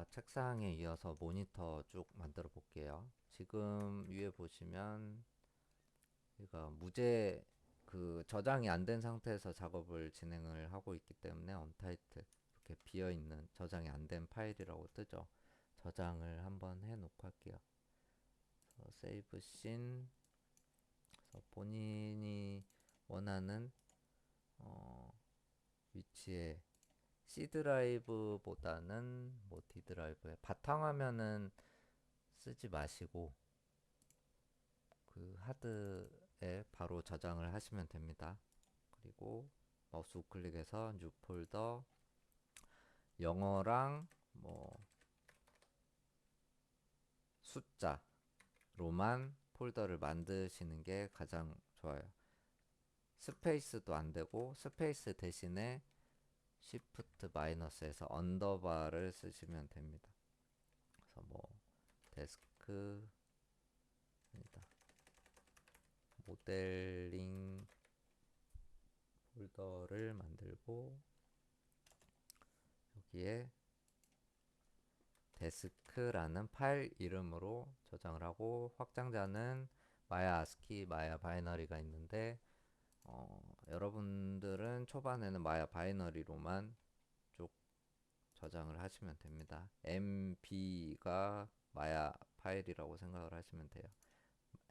자, 책상에 이어서 모니터 쭉 만들어 볼게요. 지금 위에 보시면 제가 저장이 안 된 상태에서 작업을 진행을 하고 있기 때문에 언타이틀 이렇게 비어 있는 저장이 안 된 파일이라고 뜨죠. 저장을 한번 해 놓고 할게요. 세이브 씬. 본인이 원하는 어, 위치에 C 드라이브보다는 뭐 D 드라이브에 바탕화면은 쓰지 마시고 그 하드에 바로 저장을 하시면 됩니다. 그리고 마우스 우클릭해서 뉴 폴더, 영어랑 뭐 숫자로만 폴더를 만드시는 게 가장 좋아요. 스페이스도 안 되고 스페이스 대신에 Shift 마이너스에서 언더바를 쓰시면 됩니다. 그래서 뭐 데스크입니다. 모델링 폴더를 만들고 여기에 데스크라는 파일 이름으로 저장을 하고 확장자는 마야 아스키, 마야 바이너리가 있는데 여러분들은 초반에는 마야 바이너리로만 쭉 저장을 하시면 됩니다. MP가 마야 파일이라고 생각을 하시면 돼요.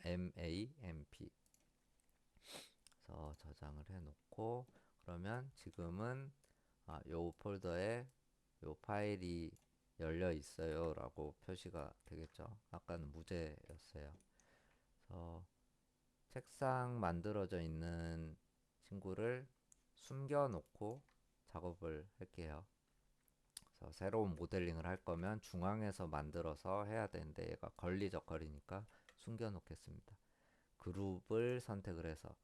MAMP. 그래서 저장을 해 놓고 그러면 지금은 요 폴더에 요 파일이 열려 있어요 라고 표시가 되겠죠. 아까는 무제였어요. 그래서 책상 만들어져 있는 친구를 숨겨 놓고 작업을 할게요. 그래서 새로운 모델링을 할 거면 중앙에서 만들어서 해야 되는데 얘가 걸리적거리니까 숨겨 놓겠습니다. 그룹을 선택을 해서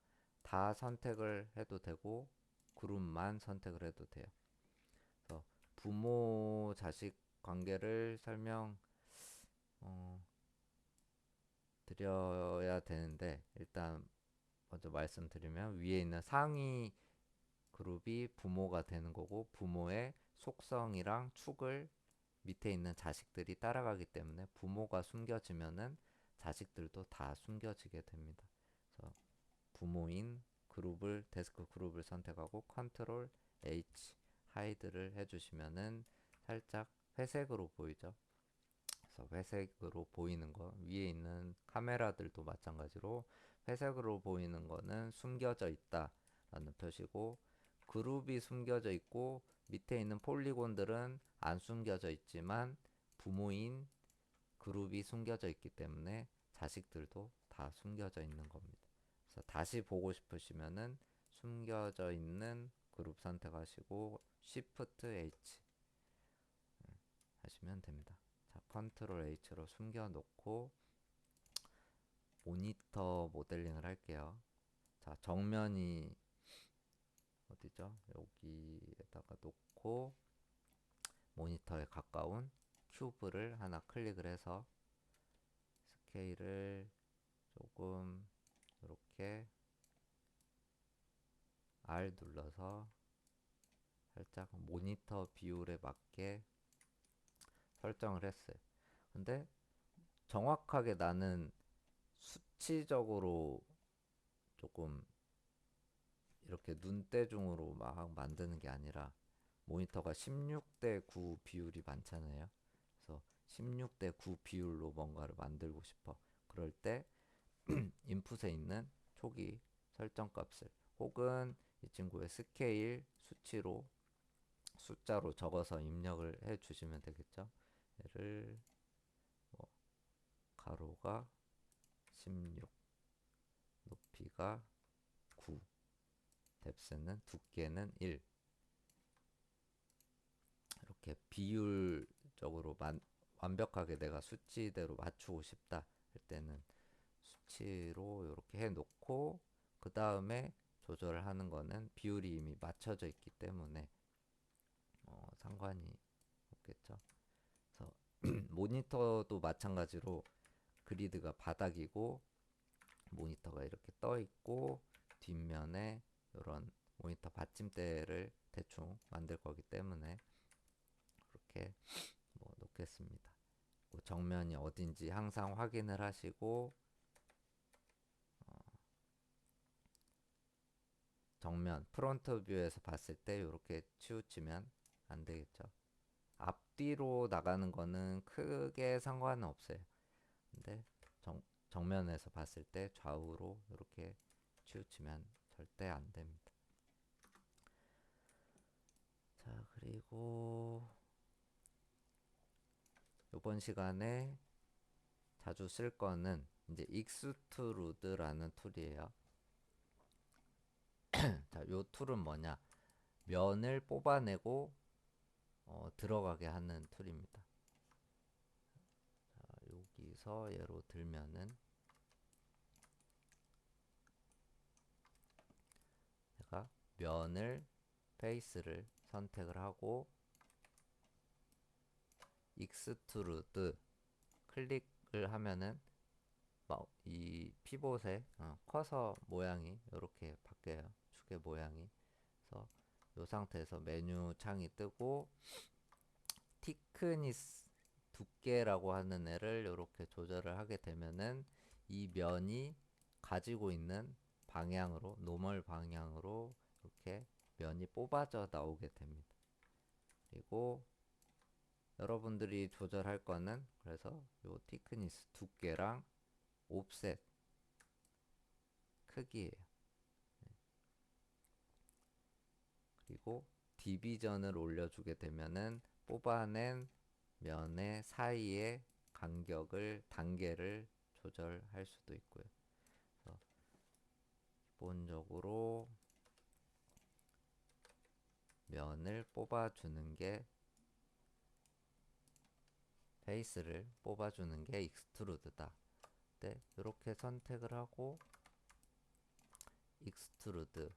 다 선택을 해도 되고 그룹만 선택을 해도 돼요. 그래서 부모 자식 관계를 드려야 되는데 일단 먼저 말씀드리면 위에 있는 상위 그룹이 부모가 되는 거고 부모의 속성이랑 축을 밑에 있는 자식들이 따라가기 때문에 부모가 숨겨지면은 자식들도 다 숨겨지게 됩니다. 그래서 부모인 그룹을 데스크 그룹을 선택하고 컨트롤 H 하이드를 해주시면은 살짝 회색으로 보이죠. 그래서 회색으로 보이는 거 위에 있는 카메라들도 마찬가지로 회색으로 보이는 거는 숨겨져 있다 라는 표시고 그룹이 숨겨져 있고 밑에 있는 폴리곤들은 안 숨겨져 있지만 부모인 그룹이 숨겨져 있기 때문에 자식들도 다 숨겨져 있는 겁니다. 그래서 다시 보고 싶으시면은 숨겨져 있는 그룹 선택하시고 Shift H 하시면 됩니다. 자, 컨트롤 H로 숨겨 놓고 모니터 모델링을 할게요. 자, 정면이 어디죠? 여기에다가 놓고 모니터에 가까운 큐브를 하나 클릭을 해서 스케일을 조금 이렇게 R 눌러서 살짝 모니터 비율에 맞게 설정을 했어요. 근데 정확하게 나는 수치적으로 조금 이렇게 눈대중으로 막 만드는 게 아니라 모니터가 16대 9 비율이 많잖아요. 그래서 16대 9 비율로 뭔가를 만들고 싶어. 그럴 때 인풋에 있는 초기 설정 값을 혹은 이 친구의 스케일 수치로 숫자로 적어서 입력을 해 주시면 되겠죠. 얘를 뭐 가로가 16, 높이가 9, 뎁스는 두께는 1 이렇게 비율적으로 완벽하게 내가 수치대로 맞추고 싶다 할 때는 수치로 이렇게 해 놓고 그 다음에 조절을 하는 거는 비율이 이미 맞춰져 있기 때문에 상관이 없겠죠. 그래서 모니터도 마찬가지로 그리드가 바닥이고 모니터가 이렇게 떠 있고 뒷면에 이런 모니터 받침대를 대충 만들 거기 때문에 그렇게 뭐 놓겠습니다. 정면이 어딘지 항상 확인을 하시고, 정면 프론트 뷰에서 봤을 때 이렇게 치우치면 안 되겠죠. 앞뒤로 나가는 거는 크게 상관은 없어요. 근데 정면에서 봤을 때 좌우로 이렇게 치우치면 절대 안 됩니다. 자, 그리고 이번 시간에 자주 쓸 거는 이제 익스트루드라는 툴이에요. 자, 요 툴은 뭐냐? 면을 뽑아내고 들어가게 하는 툴입니다. 자, 여기서 예로 들면은 제가 면을 페이스를 선택을 하고 익스트루드 클릭을 하면은 이 피봇의 커서 모양이 이렇게 바뀌어요. 축의 모양이. 그래서 이 상태에서 메뉴 창이 뜨고 티크니스 두께라고 하는 애를 이렇게 조절을 하게 되면은 이 면이 가지고 있는 방향으로 노멀 방향으로 이렇게 면이 뽑아져 나오게 됩니다. 그리고 여러분들이 조절할 거는 그래서 요 티크니스 두께랑 옵셋 크기예요. 그리고 디비전을 올려주게 되면은 뽑아낸 면의 사이의 간격을 단계를 조절할 수도 있고요. 그래서 기본적으로 면을 뽑아주는 게 페이스를 뽑아주는 게 익스트루드다. 네, 이렇게 선택을 하고 익스트루드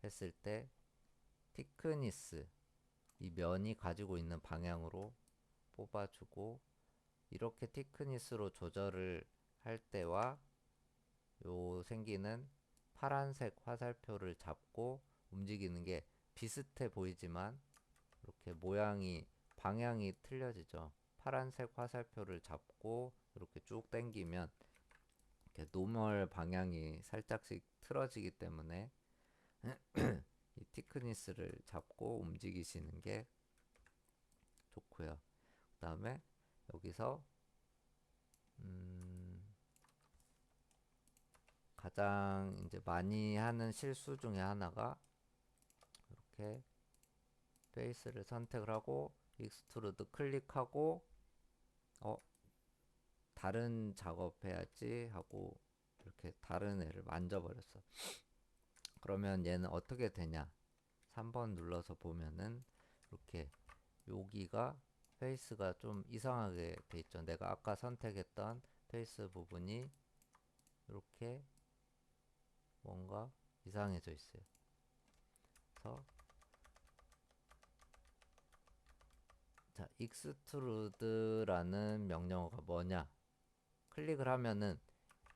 했을 때 티크니스 이 면이 가지고 있는 방향으로 뽑아주고 이렇게 티크니스로 조절을 할 때와 요 생기는 파란색 화살표를 잡고 움직이는 게 비슷해 보이지만 이렇게 모양이 방향이 틀려지죠. 파란색 화살표를 잡고 이렇게 쭉 당기면 이렇게 노멀 방향이 살짝씩 틀어지기 때문에 이 티크니스를 잡고 움직이시는 게 좋고요. 그 다음에 여기서 가장 이제 많이 하는 실수 중에 하나가 이렇게 페이스를 선택을 하고 익스트루드 클릭하고 다른 작업해야지 하고 이렇게 다른 애를 만져버렸어. 그러면 얘는 어떻게 되냐? 3번 눌러서 보면은 이렇게 여기가 페이스가 좀 이상하게 돼 있죠. 내가 아까 선택했던 페이스 부분이 이렇게 뭔가 이상해져 있어요. 그래서 자, extrude라는 명령어가 뭐냐? 클릭을 하면은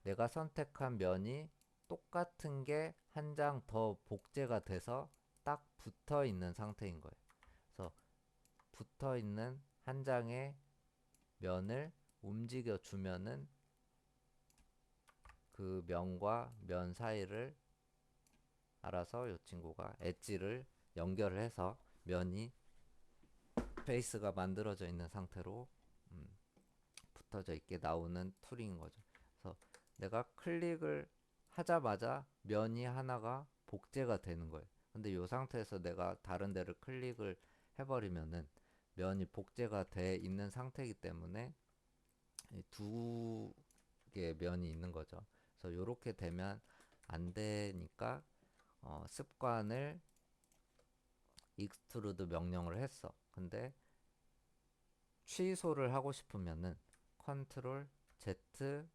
내가 선택한 면이 똑같은 게 한 장 더 복제가 돼서 딱 붙어 있는 상태인 거예요. 그래서 붙어 있는 한 장의 면을 움직여 주면은 그 면과 면 사이를 알아서 이 친구가 엣지를 연결을 해서 면이 페이스가 만들어져 있는 상태로 붙어져 있게 나오는 툴인 거죠. 그래서 내가 클릭을 하자마자 면이 하나가 복제가 되는 거예요. 근데 이 상태에서 내가 다른 데를 클릭을 해버리면은 면이 복제가 돼 있는 상태이기 때문에 두 개의 면이 있는 거죠. 그래서 이렇게 되면 안 되니까 습관을 익스트루드 명령을 했어. 근데 취소를 하고 싶으면은 컨트롤 Z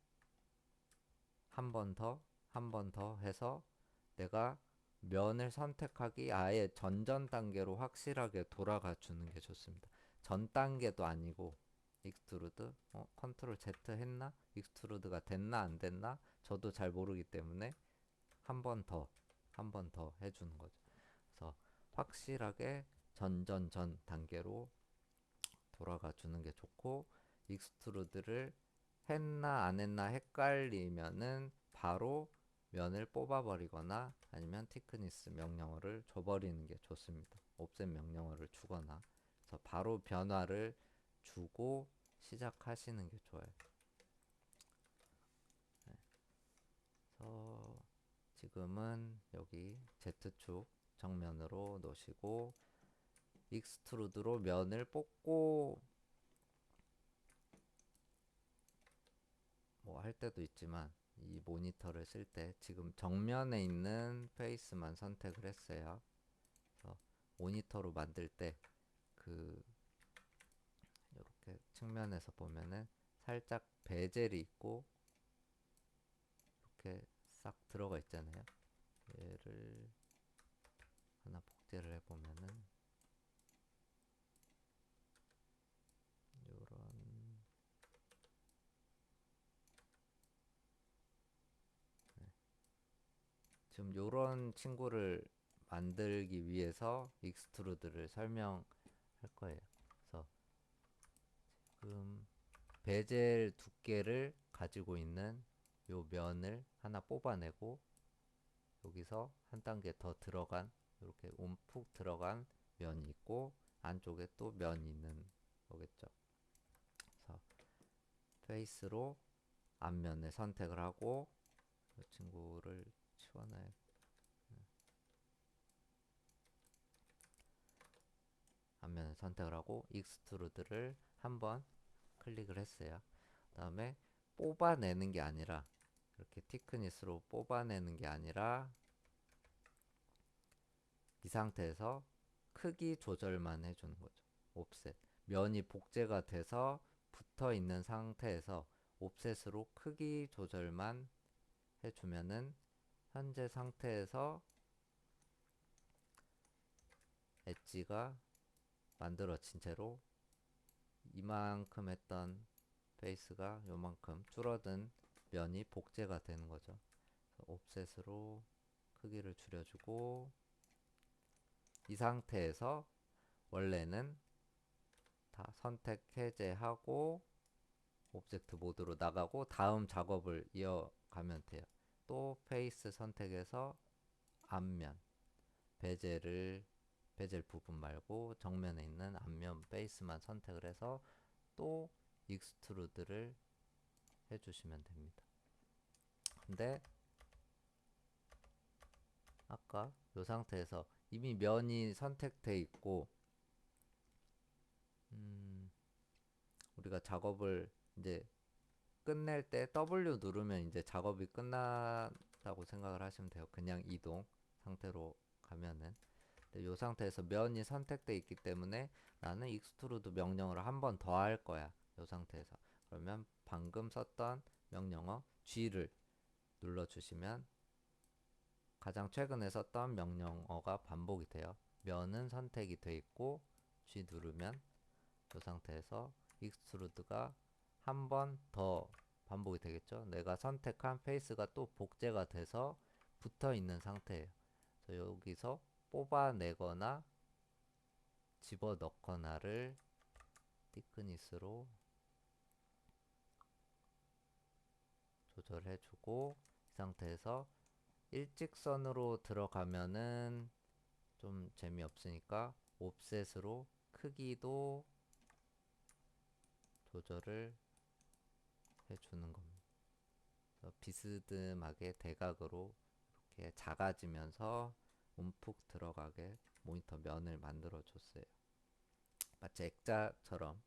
한 번 더, 한 번 더 해서 내가 면을 선택하기 아예 전전 단계로 확실하게 돌아가 주는 게 좋습니다. 전 단계도 아니고 익스트루드 컨트롤 Z 했나? 익스트루드가 됐나 안 됐나? 저도 잘 모르기 때문에 한 번 더, 한 번 더 해주는 거죠. 그래서 확실하게 전 단계로 돌아가 주는 게 좋고 익스트루드를 했나 안 했나 헷갈리면은 바로 면을 뽑아버리거나 아니면 티크니스 명령어를 줘버리는 게 좋습니다. 옵셋 명령어를 주거나. 그래서 바로 변화를 주고 시작하시는 게 좋아요. 네. 그래서 지금은 여기 Z축 정면으로 놓으시고 익스트루드로 면을 뽑고 뭐 할 때도 있지만 이 모니터를 쓸 때 지금 정면에 있는 페이스만 선택을 했어요. 그래서 모니터로 만들 때 그 이렇게 측면에서 보면은 살짝 베젤이 있고 이렇게 싹 들어가 있잖아요. 얘를 하나 복제를 해보면은 요런 지금 요런 친구를 만들기 위해서 익스트루드를 설명할 거예요. 그래서 지금 베젤 두께를 가지고 있는 요 면을 하나 뽑아내고 여기서 한 단계 더 들어간 이렇게 움푹 들어간 면이 있고 안쪽에 또 면이 있는 거겠죠. 그래서 페이스로 앞면을 선택을 하고 이 친구를 치워놔야 앞면을 선택을 하고 익스트루드를 한번 클릭을 했어요. 그 다음에 뽑아내는 게 아니라 이렇게 티크니스로 뽑아내는 게 아니라 이 상태에서 크기 조절만 해주는 거죠. 옵셋. 면이 복제가 돼서 붙어 있는 상태에서 옵셋으로 크기 조절만 해주면은 현재 상태에서 엣지가 만들어진 채로 이만큼 했던 페이스가 요만큼 줄어든 면이 복제가 되는 거죠. 옵셋으로 크기를 줄여주고 이 상태에서 원래는 다 선택 해제하고 오브젝트 모드로 나가고 다음 작업을 이어가면 돼요. 또 페이스 선택해서 앞면 베젤 부분 말고 정면에 있는 앞면 페이스만 선택을 해서 또 익스트루드를 해주시면 됩니다. 근데 아까 이 상태에서 이미 면이 선택돼 있고 우리가 작업을 이제 끝낼 때 W 누르면 이제 작업이 끝났다고 생각을 하시면 돼요. 그냥 이동 상태로 가면은. 근데 이 상태에서 면이 선택돼 있기 때문에 나는 익스트루드 명령어를 한 번 더 할 거야. 이 상태에서. 그러면 방금 썼던 명령어 G를 눌러주시면 가장 최근에 썼던 명령어가 반복이 돼요. 면은 선택이 돼 있고 G 누르면 이 상태에서 익스트루드가 한 번 더 반복이 되겠죠. 내가 선택한 페이스가 또 복제가 돼서 붙어 있는 상태예요. 그래서 여기서 뽑아내거나 집어 넣거나를 티크니스로 조절해 주고 이 상태에서 일직선으로 들어가면은 좀 재미없으니까 옵셋으로 크기도 조절을 해주는 겁니다. 비스듬하게 대각으로 이렇게 작아지면서 움푹 들어가게 모니터 면을 만들어 줬어요. 마치 액자처럼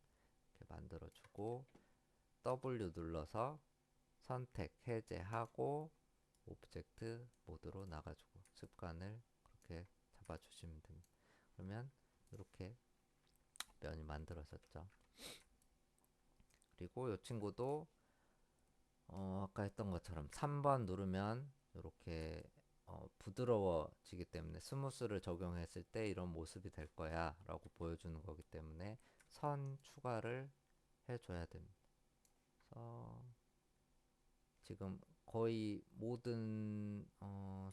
이렇게 만들어 주고 W 눌러서 선택 해제하고 오브젝트 모드로 나가주고 습관을 그렇게 잡아주시면 됩니다. 그러면 이렇게 면이 만들어졌죠. 그리고 이 친구도 아까 했던 것처럼 3번 누르면 이렇게 부드러워지기 때문에 스무스를 적용했을 때 이런 모습이 될 거야 라고 보여주는 거기 때문에 선 추가를 해줘야 됩니다. 그래서 지금 거의 모든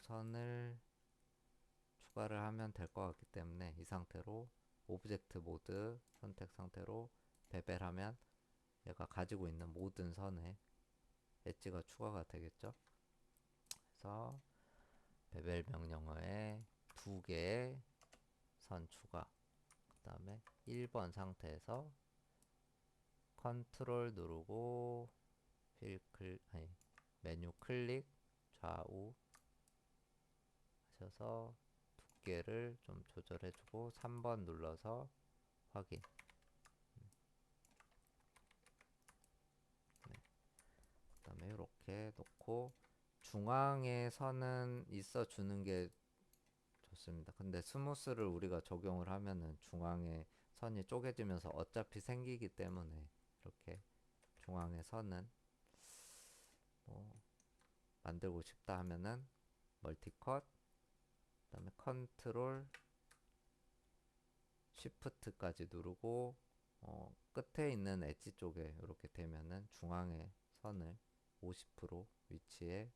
선을 추가를 하면 될 것 같기 때문에 이 상태로 오브젝트 모드 선택 상태로 베벨하면 얘가 가지고 있는 모든 선에 엣지가 추가가 되겠죠. 그래서 베벨 명령어에 두 개의 선 추가. 그 다음에 1번 상태에서 컨트롤 누르고 메뉴 클릭 좌우 하셔서 두께를 좀 조절해주고 3번 눌러서 확인. 네. 그 다음에 이렇게 놓고 중앙에 선은 있어 주는 게 좋습니다. 근데 스무스를 우리가 적용을 하면은 중앙에 선이 쪼개지면서 어차피 생기기 때문에 이렇게 중앙에 선은 뭐 만들고 싶다 하면은 멀티컷 그다음에 컨트롤 쉬프트까지 누르고 끝에 있는 엣지 쪽에 이렇게 되면은 중앙에 선을 50% 위치에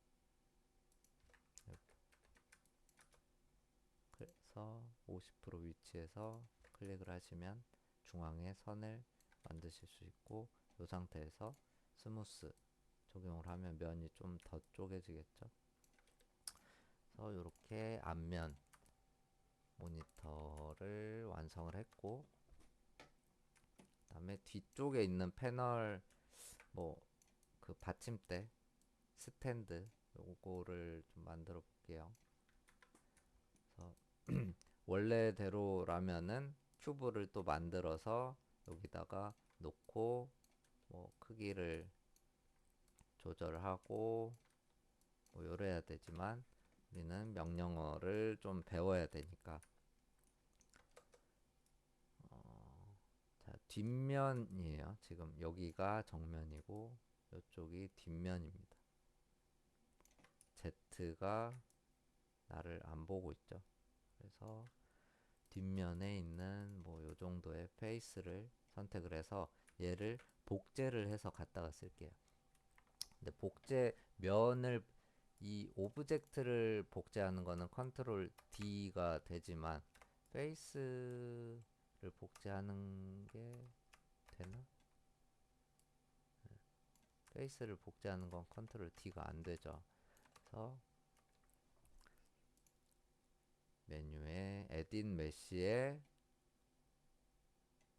그래서 50% 위치에서 클릭을 하시면 중앙에 선을 만드실 수 있고 이 상태에서 스무스 적용을 하면 면이 좀 더 쪼개지겠죠. 그래서 이렇게 앞면 모니터를 완성을 했고 그 다음에 뒤쪽에 있는 패널 뭐 그 받침대 스탠드 요거를 좀 만들어 볼게요. 그래서 원래대로라면은 큐브를 또 만들어서 여기다가 놓고 뭐 크기를 조절하고 뭐 요래야 되지만 우리는 명령어를 좀 배워야 되니까 자, 뒷면이에요. 지금 여기가 정면이고 이쪽이 뒷면입니다. Z가 나를 안 보고 있죠. 그래서 뒷면에 있는 뭐 요 정도의 페이스를 선택을 해서 얘를 복제를 해서 갖다가 쓸게요. 근데 복제 면을 이 오브젝트를 복제하는 거는 컨트롤 D가 되지만 페이스를 복제하는 게 되나? 페이스를 복제하는 건 컨트롤 D가 안 되죠. 그래서 메뉴에 에딧 메시에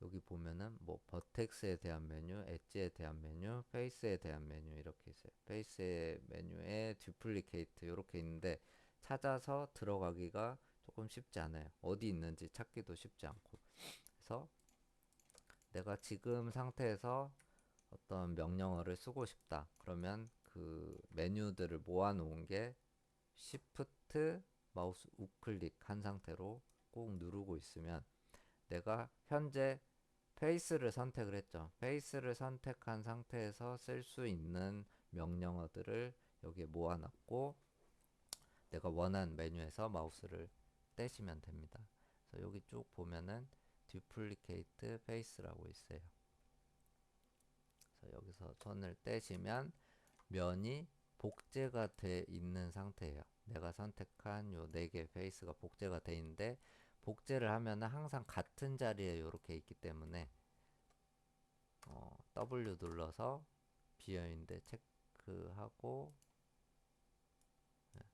여기 보면은 뭐 버텍스에 대한 메뉴, 엣지에 대한 메뉴, 페이스에 대한 메뉴 이렇게 있어요. 페이스의 메뉴에 듀플리케이트 이렇게 있는데 찾아서 들어가기가 조금 쉽지 않아요. 어디 있는지 찾기도 쉽지 않고. 그래서 내가 지금 상태에서 어떤 명령어를 쓰고 싶다. 그러면 그 메뉴들을 모아 놓은 게 Shift 마우스 우클릭 한 상태로 꼭 누르고 있으면 내가 현재 페이스를 선택을 했죠. 페이스를 선택한 상태에서 쓸 수 있는 명령어들을 여기에 모아놨고 내가 원하는 메뉴에서 마우스를 떼시면 됩니다. 그래서 여기 쭉 보면은 Duplicate Face라고 있어요. 그래서 여기서 선을 떼시면 면이 복제가 돼 있는 상태예요. 내가 선택한 요 4개 페이스가 복제가 돼 있는데 복제를 하면은 항상 같은 자리에 이렇게 있기 때문에 W 눌러서 비어있는데 체크하고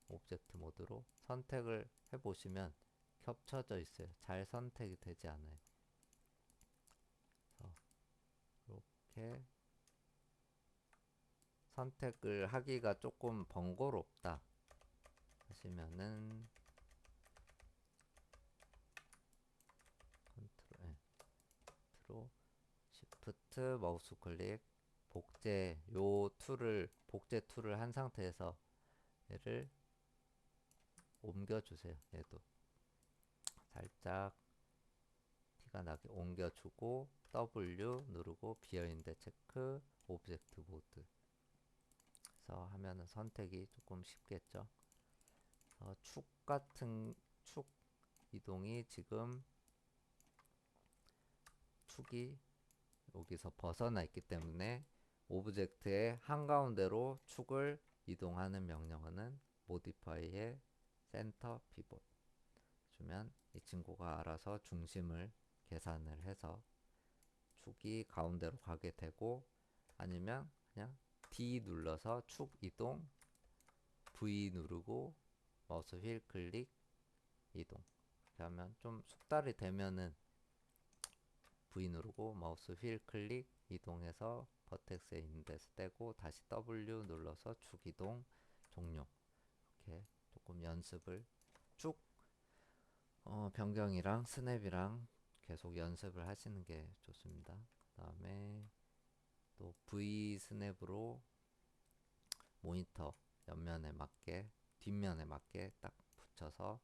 오브젝트 모드로 선택을 해보시면 겹쳐져 있어요. 잘 선택이 되지 않아요. 이렇게 선택을 하기가 조금 번거롭다 하시면은 컨트롤 시프트 마우스 클릭 복제 요 툴을 복제 툴을 한 상태에서 얘를 옮겨 주세요. 얘도 살짝 티가 나게 옮겨 주고 W 누르고 비어있는데 체크 오브젝트 모드 그래서 하면은 선택이 조금 쉽겠죠. 축 같은 축 이동이 지금 축이 여기서 벗어나 있기 때문에 오브젝트의 한가운데로 축을 이동하는 명령어는 modify의 center pivot 주면 이 친구가 알아서 중심을 계산을 해서 축이 가운데로 가게 되고 아니면 그냥 D 눌러서 축 이동, V 누르고 마우스 휠 클릭 이동. 이렇게 하면 좀 숙달이 되면은 V 누르고 마우스 휠 클릭 이동해서 버텍스에 있는 데서 떼고 다시 W 눌러서 축 이동 종료. 이렇게 조금 연습을 쭉 변경이랑 스냅이랑 계속 연습을 하시는 게 좋습니다. 그 다음에 또 V 스냅으로 모니터 옆면에 맞게 뒷면에 맞게 딱 붙여서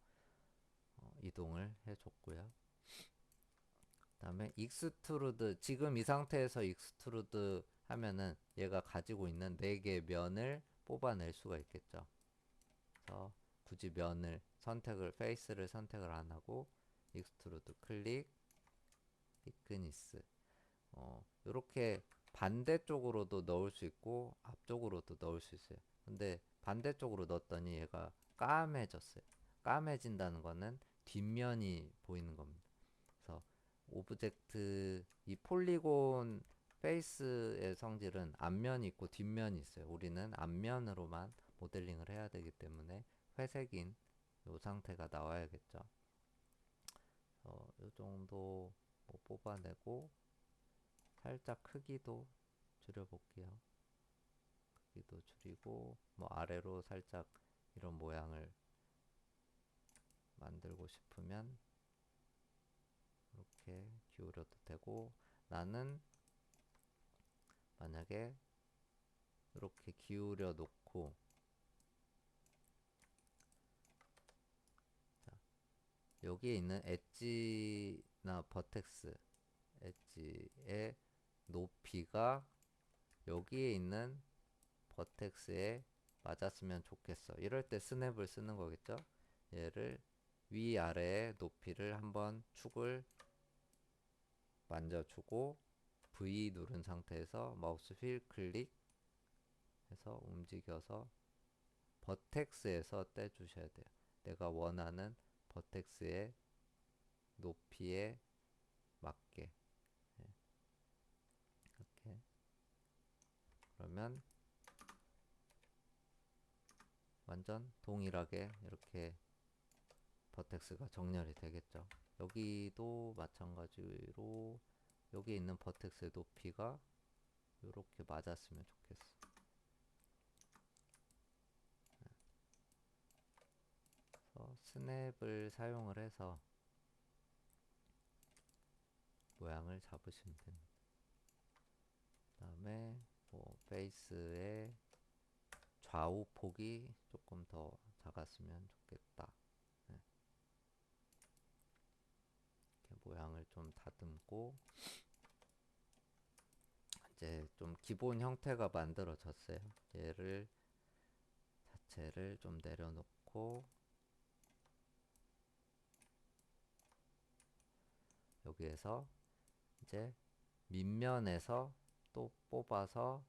이동을 해줬고요. 그 다음에 익스트루드, 지금 이 상태에서 익스트루드 하면은 얘가 가지고 있는 4개의 면을 뽑아낼 수가 있겠죠. 그래서 굳이 면을 페이스를 선택을 안 하고 익스트루드 클릭, thickness 이렇게 반대쪽으로도 넣을 수 있고 앞쪽으로도 넣을 수 있어요. 근데 반대쪽으로 넣었더니 얘가 까매졌어요. 까매진다는 거는 뒷면이 보이는 겁니다. 그래서 오브젝트 이 폴리곤 페이스의 성질은 앞면이 있고 뒷면이 있어요. 우리는 앞면으로만 모델링을 해야 되기 때문에 회색인 이 상태가 나와야겠죠. 이 정도 뭐 뽑아내고 살짝 크기도 줄여볼게요. 크기도 줄이고 뭐 아래로 살짝 이런 모양을 만들고 싶으면 이렇게 기울여도 되고, 나는 만약에 이렇게 기울여 놓고 여기에 있는 엣지나 버텍스 엣지의 높이가 여기에 있는 버텍스에 맞았으면 좋겠어. 이럴 때 스냅을 쓰는 거겠죠. 얘를 위아래의 높이를 한번 축을 만져주고 V 누른 상태에서 마우스 휠 클릭 해서 움직여서 버텍스에서 떼주셔야 돼요. 내가 원하는 버텍스의 높이에 맞게. 네. 이렇게 그러면 완전 동일하게 이렇게 버텍스가 정렬이 되겠죠. 여기도 마찬가지로 여기 있는 버텍스의 높이가 이렇게 맞았으면 좋겠어. 그래서 스냅을 사용을 해서 모양을 잡으시면 됩니다. 그 다음에 뭐 페이스의 좌우 폭이 조금 더 작았으면 좋겠다. 네. 이렇게 모양을 좀 다듬고 이제 좀 기본 형태가 만들어졌어요. 얘를 자체를 좀 내려놓고 여기에서 이제 밑면에서 또 뽑아서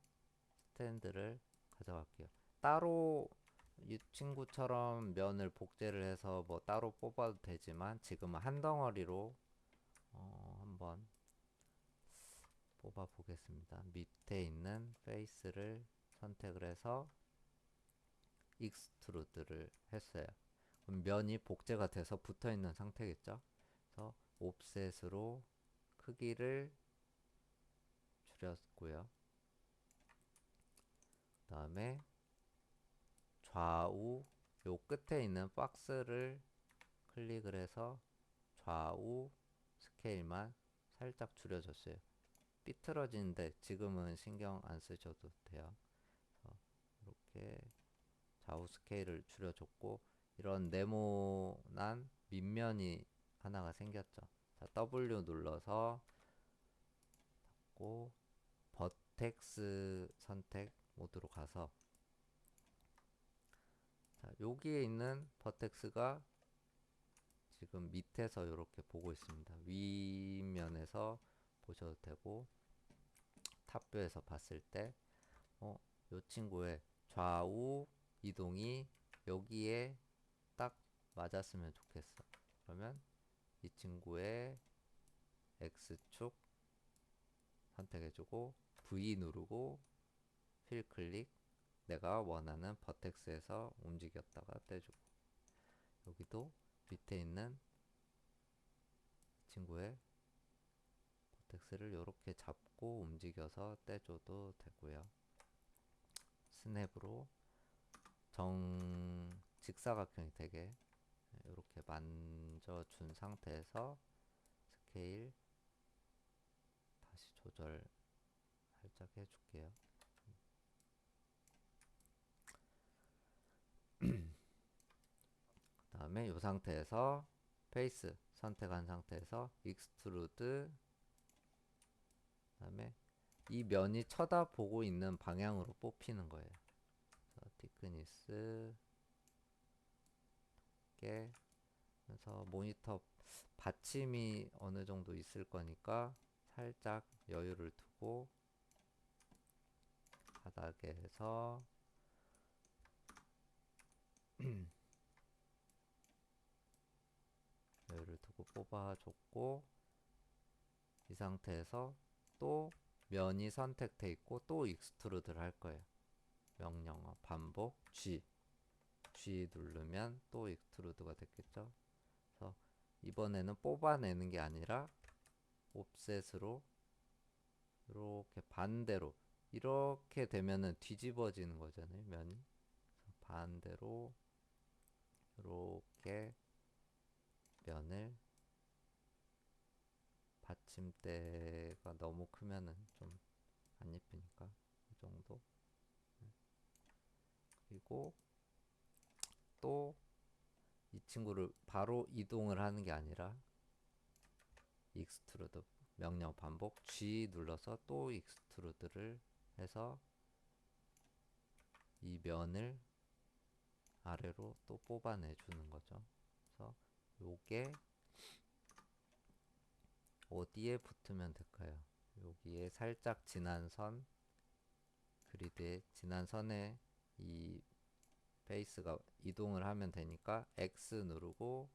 스탠드를 가져갈게요. 따로 이 친구처럼 면을 복제를 해서 뭐 따로 뽑아도 되지만 지금은 한 덩어리로 한번 뽑아 보겠습니다. 밑에 있는 페이스를 선택을 해서 익스트루드를 했어요. 그럼 면이 복제가 돼서 붙어 있는 상태겠죠. 그래서 옵셋으로 크기를 줄였고요. 그 다음에 좌우 요 끝에 있는 박스를 클릭을 해서 좌우 스케일만 살짝 줄여줬어요. 삐뚤어지는데 지금은 신경 안 쓰셔도 돼요. 이렇게 좌우 스케일을 줄여줬고 이런 네모난 밑면이 하나가 생겼죠. 자, W 눌러서 닫고 버텍스 선택 모드로 가서 자, 여기에 있는 버텍스가 지금 밑에서 이렇게 보고 있습니다. 윗면에서 보셔도 되고 탑뷰에서 봤을 때 이 친구의 좌우 이동이 여기에 딱 맞았으면 좋겠어. 그러면 이 친구의 X축 선택해주고 V 누르고 휠 클릭, 내가 원하는 버텍스에서 움직였다가 떼주고, 여기도 밑에 있는 친구의 버텍스를 이렇게 잡고 움직여서 떼줘도 되고요. 스냅으로 직사각형이 되게 이렇게 만져준 상태에서 스케일 다시 조절 살짝 해줄게요. 그 다음에 이 상태에서 페이스 선택한 상태에서 익스트루드, 그 다음에 이 면이 쳐다보고 있는 방향으로 뽑히는 거예요. 티크니스 게, 그래서 모니터 받침이 어느 정도 있을 거니까 살짝 여유를 두고 바닥에서 여유를 두고 뽑아줬고, 이 상태에서 또 면이 선택돼 있고 또 익스트루드를 할 거예요. 명령어 반복 G 누르면 또 익스트루드가 됐겠죠. 그래서 이번에는 뽑아내는 게 아니라 옵셋으로 이렇게 반대로, 이렇게 되면은 뒤집어지는 거잖아요, 면이. 반대로 이렇게 면을, 받침대가 너무 크면은 좀 안 예쁘니까 이 정도. 그리고 또 이 친구를 바로 이동을 하는 게 아니라 익스트루드 명령 반복 G 눌러서 또 익스트루드를 해서 이 면을 아래로 또 뽑아내 주는 거죠. 그래서 요게 어디에 붙으면 될까요? 여기에 살짝 지난 선, 그리드에 지난 선에 이 페이스가 이동을 하면 되니까 X 누르고,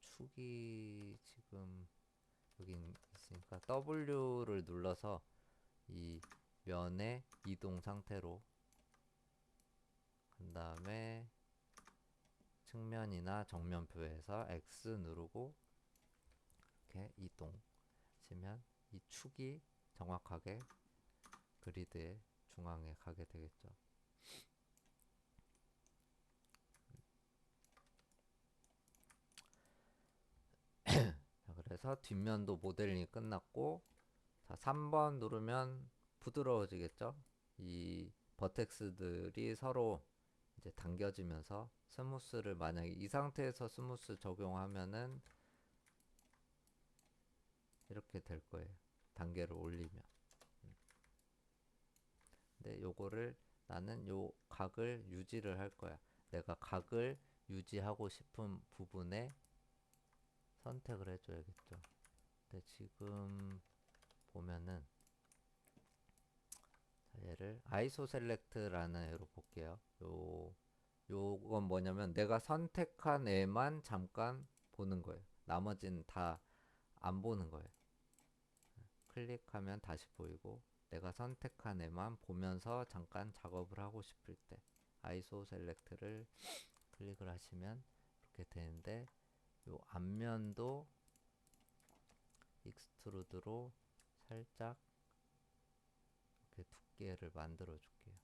축이 지금 여기 있으니까 W를 눌러서 이 면의 이동 상태로 한 다음에 측면이나 정면표에서 X 누르고 이렇게 이동 치면 이 축이 정확하게 그리드의 중앙에 가게 되겠죠. 자, 그래서 뒷면도 모델링이 끝났고, 자, 3번 누르면 부드러워지겠죠. 이 버텍스들이 서로 이제 당겨지면서 스무스를, 만약에 이 상태에서 스무스 적용하면은 이렇게 될 거예요. 단계를 올리면. 근데 요거를 나는 요 각을 유지를 할 거야. 내가 각을 유지하고 싶은 부분에 선택을 해줘야겠죠. 근데 지금 보면은, 얘를 아이소 셀렉트라는 애로 볼게요. 요건 뭐냐면 내가 선택한 애만 잠깐 보는 거예요. 나머지는 다 안 보는 거예요. 클릭하면 다시 보이고, 내가 선택한 애만 보면서 잠깐 작업을 하고 싶을 때 아이소 셀렉트를 클릭을 하시면 이렇게 되는데, 요 앞면도 익스트루드로 살짝 이렇게 두께를 만들어 줄게요.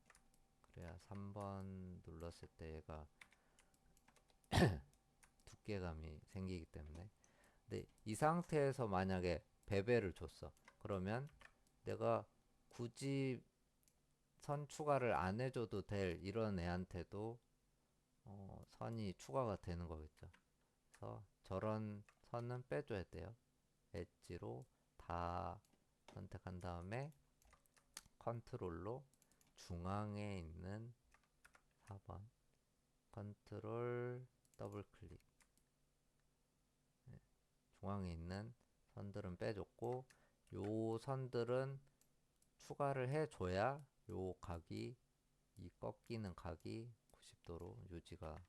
그래야 3번 눌렀을 때 얘가 두께감이 생기기 때문에. 근데 이 상태에서 만약에 베벨을 줬어. 그러면 내가 굳이 선 추가를 안 해줘도 될 이런 애한테도 선이 추가가 되는 거겠죠. 그래서 저런 선은 빼줘야 돼요. 엣지로 다 선택한 다음에 컨트롤로 중앙에 있는 4번 컨트롤 더블 클릭, 중앙에 있는 선들은 빼줬고, 요 선들은 추가를 해줘야 요 각이, 이 꺾이는 각이 90도로 유지가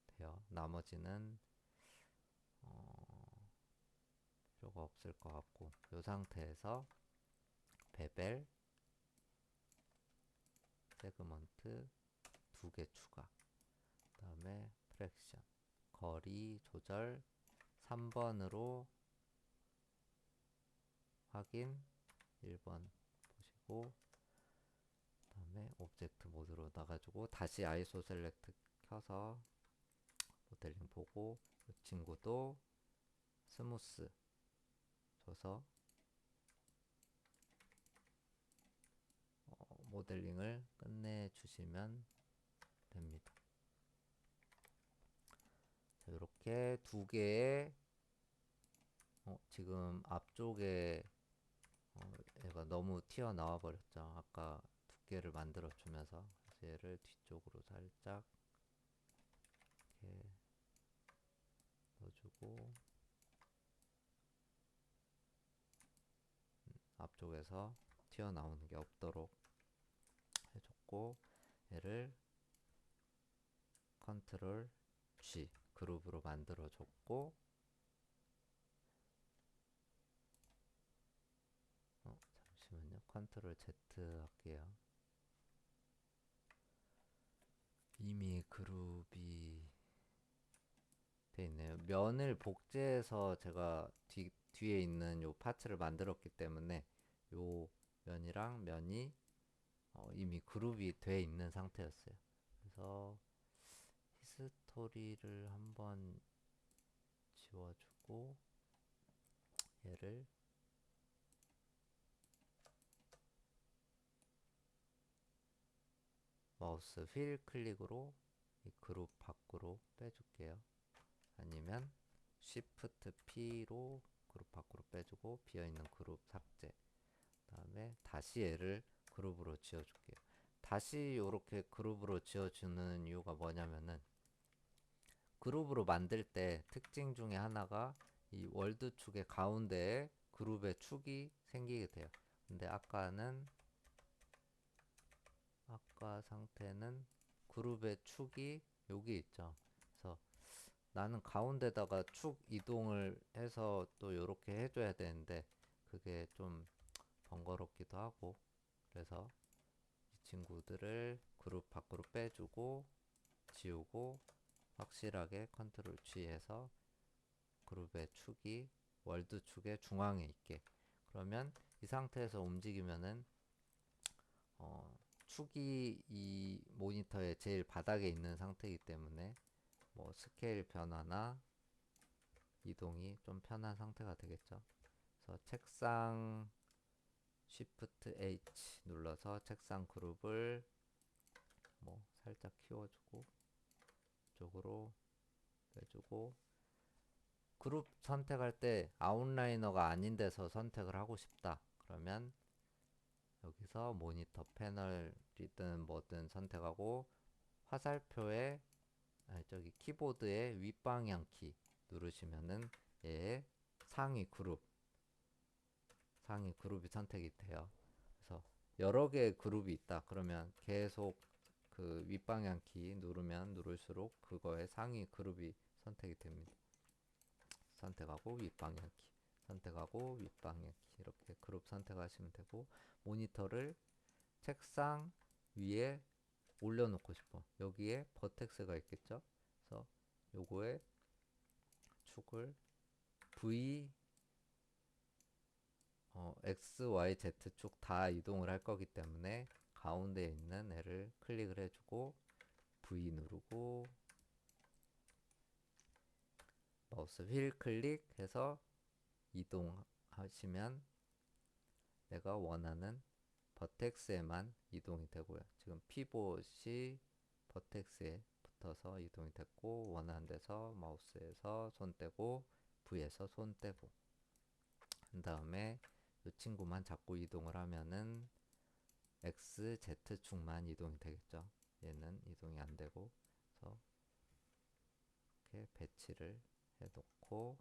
돼요. 나머지는 필요가 필요가 없을 것 같고, 이 상태에서 베벨, 세그먼트 2개 추가, 그 다음에 프랙션, 거리 조절 3번으로 확인 1번 보시고, 그 다음에 오브젝트 모드로 나가지고 다시 아이소 셀렉트 켜서 모델링 보고, 이 친구도 스무스 줘서 모델링을 끝내 주시면 됩니다. 이렇게 두 개의 지금 앞쪽에 얘가 너무 튀어나와 버렸죠. 아까 두께를 만들어 주면서. 그래서 얘를 뒤쪽으로 살짝 이렇게 넣어주고, 앞쪽에서 튀어나오는 게 없도록 해줬고, 얘를 컨트롤 G 그룹으로 만들어 줬고, 잠시만요. 컨트롤 Z 할게요. 이미 그룹이 돼 있네요. 면을 복제해서 제가 뒤에 있는 요 파츠를 만들었기 때문에 요 면이랑 면이 이미 그룹이 돼 있는 상태였어요. 그래서 히스토리를 한번 지워주고, 얘를 마우스 휠 클릭으로 이 그룹 밖으로 빼줄게요. 아니면 Shift P로 그룹 밖으로 빼주고, 비어있는 그룹 삭제. 그 다음에 다시 얘를 그룹으로 지어줄게요. 다시 이렇게 그룹으로 지어주는 이유가 뭐냐면은, 그룹으로 만들 때 특징 중에 하나가 이 월드 축의 가운데에 그룹의 축이 생기게 돼요. 근데 아까 상태는 그룹의 축이 여기 있죠. 그래서 나는 가운데다가 축 이동을 해서 또 이렇게 해줘야 되는데, 그게 좀 번거롭기도 하고, 그래서 이 친구들을 그룹 밖으로 빼주고 지우고, 확실하게 컨트롤 G 해서 그룹의 축이 월드 축의 중앙에 있게. 그러면 이 상태에서 움직이면은 축이 이 모니터의 제일 바닥에 있는 상태이기 때문에 뭐 스케일 변화나 이동이 좀 편한 상태가 되겠죠. 그래서 책상 Shift H 눌러서 책상 그룹을 뭐 살짝 키워주고, 이쪽으로 빼주고, 그룹 선택할 때 아웃라이너가 아닌 데서 선택을 하고 싶다 그러면 여기서 모니터 패널이든 뭐든 선택하고, 화살표에 저기 키보드의 윗방향 키 누르시면은 얘 상위 그룹이 선택이 돼요. 그래서 여러 개의 그룹이 있다 그러면 계속 그 윗방향 키 누르면 누를수록 그거의 상위 그룹이 선택이 됩니다. 선택하고 윗방향 키, 선택하고 윗방향 키, 이렇게 그룹 선택하시면 되고, 모니터를 책상 위에 올려놓고 싶어. 여기에 버텍스가 있겠죠. 그래서 요거에 축을 V, X, Y, Z 축 다 이동을 할 거기 때문에 가운데에 있는 애를 클릭을 해주고 V 누르고 마우스 휠 클릭해서 이동하시면 내가 원하는 버텍스에만 이동이 되고요. 지금 피봇이 버텍스에 붙어서 이동이 됐고, 원하는 데서 마우스에서 손 떼고 V에서 손 떼고 한 다음에 이 친구만 잡고 이동을 하면은 X, Z 축만 이동이 되겠죠. 얘는 이동이 안 되고, 그래서 이렇게 배치를 해놓고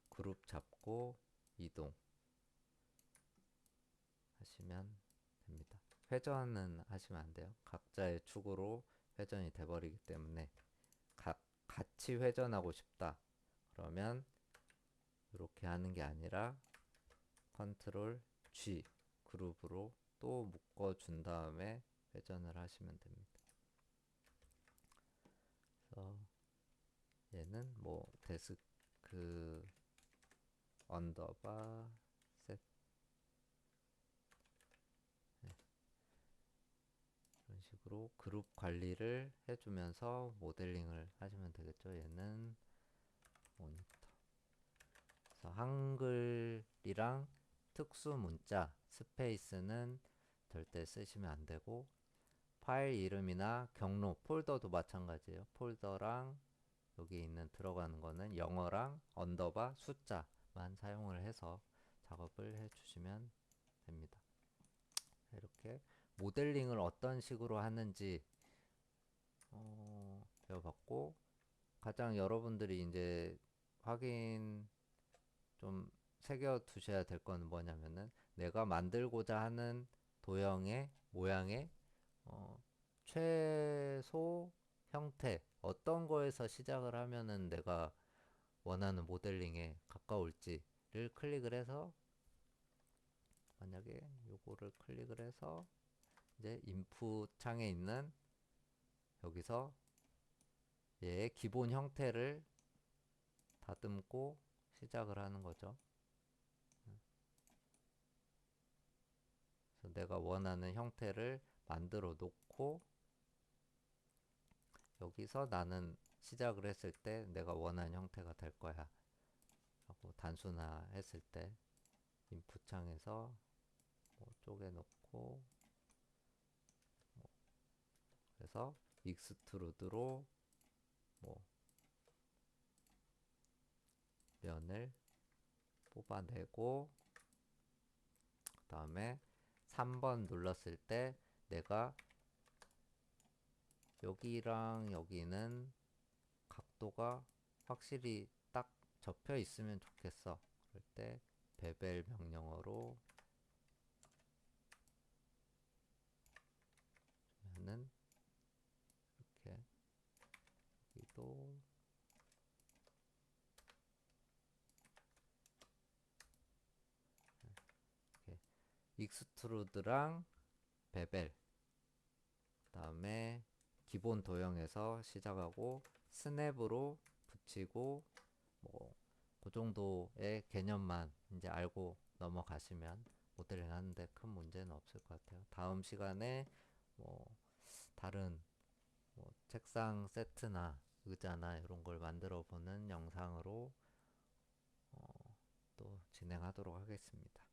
그룹 잡고 이동 하시면 됩니다. 회전은 하시면 안 돼요. 각자의 축으로 회전이 돼버리기 때문에 같이 회전하고 싶다 그러면 이렇게 하는 게 아니라 컨트롤 G 그룹으로 또 묶어준 다음에 회전을 하시면 됩니다. 그래서 얘는 뭐 데스크 언더바 셋 이런 식으로 그룹 관리를 해주면서 모델링을 하시면 되겠죠. 얘는 모니터. 그래서 한글이랑 특수 문자 스페이스는 절대 쓰시면 안 되고, 파일 이름이나 경로 폴더도 마찬가지예요. 폴더랑 여기 있는 들어가는 거는 영어랑 언더바 숫자만 사용을 해서 작업을 해 주시면 됩니다. 이렇게 모델링을 어떤 식으로 하는지 배워봤고, 가장 여러분들이 이제 확인 좀 새겨 두셔야 될 건 뭐냐면은, 내가 만들고자 하는 도형의 모양의 어, 최소 형태 어떤 거에서 시작을 하면은 내가 원하는 모델링에 가까울지를 클릭을 해서, 만약에 요거를 클릭을 해서 이제 인풋 창에 있는 여기서 얘의 기본 형태를 다듬고 시작을 하는 거죠. 그래서 내가 원하는 형태를 만들어 놓고, 여기서 나는 시작을 했을 때 내가 원하는 형태가 될 거야 하고 단순화했을 때 인풋 창에서 뭐 쪼개놓고, 그래서 익스트루드로 뭐 면을 뽑아내고, 그 다음에 3번 눌렀을 때 내가 여기랑 여기는 각도가 확실히 딱 접혀 있으면 좋겠어. 그럴 때 베벨 명령어로 하면은 이렇게, 여기도 이렇게 익스트루드랑 베벨, 그 다음에 기본 도형에서 시작하고 스냅으로 붙이고, 뭐 그 정도의 개념만 이제 알고 넘어가시면 모델링 하는데 큰 문제는 없을 것 같아요. 다음 시간에 뭐 다른 뭐 책상 세트나 의자나 이런 걸 만들어 보는 영상으로 또 진행하도록 하겠습니다.